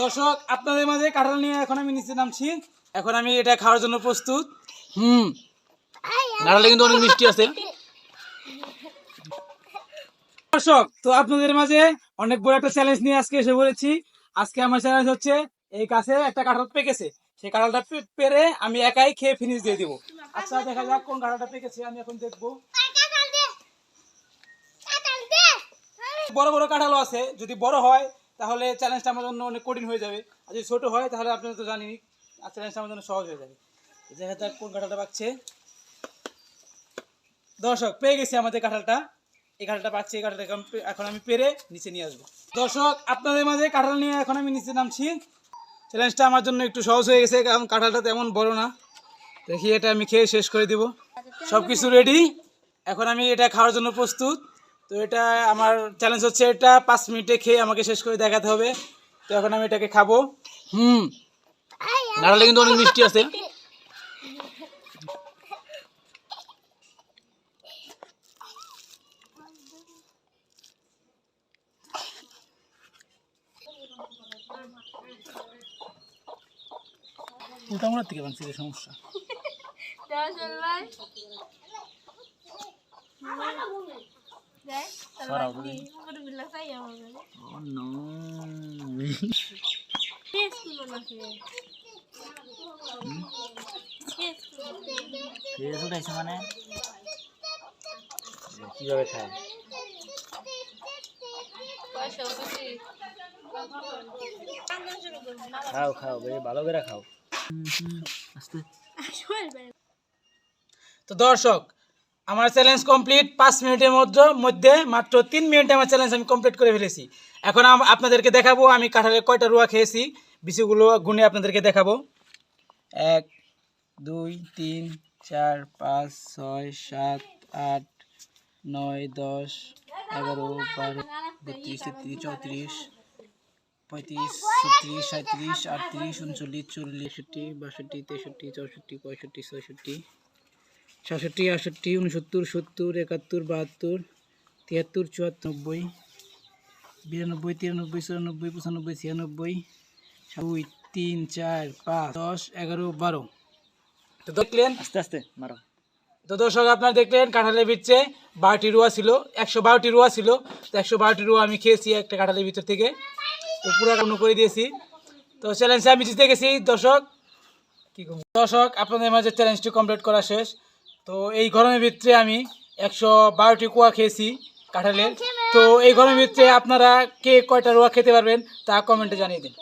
দর্শক আপনাদের মাঝে কাঁঠাল নিয়ে এখন আমি নিচে নামছি। এখন আমি এটা খাওয়ার জন্য প্রস্তুত। কাঁঠালটা কিন্তু অনেক মিষ্টি আছে। দর্শক তো আপনাদের মাঝে অনেক বড় একটা চ্যালেঞ্জ নিয়ে আজকে এসে বলেছি। আজকে আমার চ্যালেঞ্জ হচ্ছে এই গাছে একটা কাঁঠাল পেকেছে, সেই কাঁঠালটা পেরে আমি একাই খেয়ে ফিনিশ দিয়ে দিব। আচ্ছা দেখা যাক কোন কাঁঠালটা পেকেছে, আমি এখন দেখবো। বড় বড় কাঁঠালও আছে, যদি বড় হয় তাহলে চ্যালেঞ্জটা আমার জন্য অনেক কঠিন হয়ে যাবে, আর যদি ছোট হয় তাহলে আপনারা তো জানেনই চ্যালেঞ্জটা আমার জন্য সহজ হয়ে যাবে। দেখা যাক কোন কাঁঠালটা পাচ্ছে। দর্শক পেয়ে গেছি আমাদের কাঁঠালটা, এই কাঁঠালটা পাচ্ছি। এই কাঁঠালটা এখন আমি পেরে নিচে নিয়ে আসবো। দর্শক আপনাদের মাঝে কাঁঠাল নিয়ে এখন আমি নিচে নামছি। চ্যালেঞ্জটা আমার জন্য একটু সহজ হয়ে গেছে, কারণ কাঁঠালটা তেমন বড় না। দেখি এটা আমি খেয়ে শেষ করে দিব। সব কিছু রেডি, এখন আমি এটা খাওয়ার জন্য প্রস্তুত। তো এটা আমার চ্যালেঞ্জ হচ্ছে, এটা 5 মিনিটে খেয়ে আমাকে শেষ করে দেখাতে হবে। তো এখন আমি এটাকে খাবো। কাঁঠালটা কিন্তু অনেক মিষ্টি আছে। উল্টা মোড়ার থেকে বাংছি সমস্যা। মানে কিভাবে খায়? খাও খাও বেশ ভালো করে খাও। তো দর্শক আমার চ্যালেঞ্জ কমপ্লিট। 5 মিনিটের মধ্যে মাত্র 3 মিনিটে আমার চ্যালেঞ্জ আমি কমপ্লিট করে ফেলেছি। এখন আপনাদেরকে দেখাবো আমি কাঁঠালের কয়টা রুয়া খেয়েছি, বিচিগুলো গুনে আপনাদেরকে দেখাবো। 1 2 3 4 5 6 7 8 9 10 11 12 32 33 34 35 36 37 38 39 40 61 62 63 64 65 66 67 68 69 70 71 72 73 74 90 92 93 94 95 96 97 2 3 4 5 10 11 12। তো দেখলেন, আস্তে আস্তে মারো। তো দর্শক আপনারা দেখলেন কাঁঠালের ভিতরে 12টি রুয়া ছিল, 112টি রুয়া ছিল। তো 112টি রুয়া আমি খেয়েছি একটা কাঁঠালের ভিতর থেকে। তো পুরো রান্না করে দিয়েছি। তো চ্যালেঞ্জে আমি জিতে গেছি। দর্শক আপনাদের মাঝে চ্যালেঞ্জটি কমপ্লিট করা শেষ। তো এই গরমের ভিতরে আমি 112টি কুয়া খেয়েছি কাঁঠালের। তো এই গরমের ভিতরে আপনারা কে কয়টা রুয়া খেতে পারবেন তা কমেন্টে জানিয়ে দিন।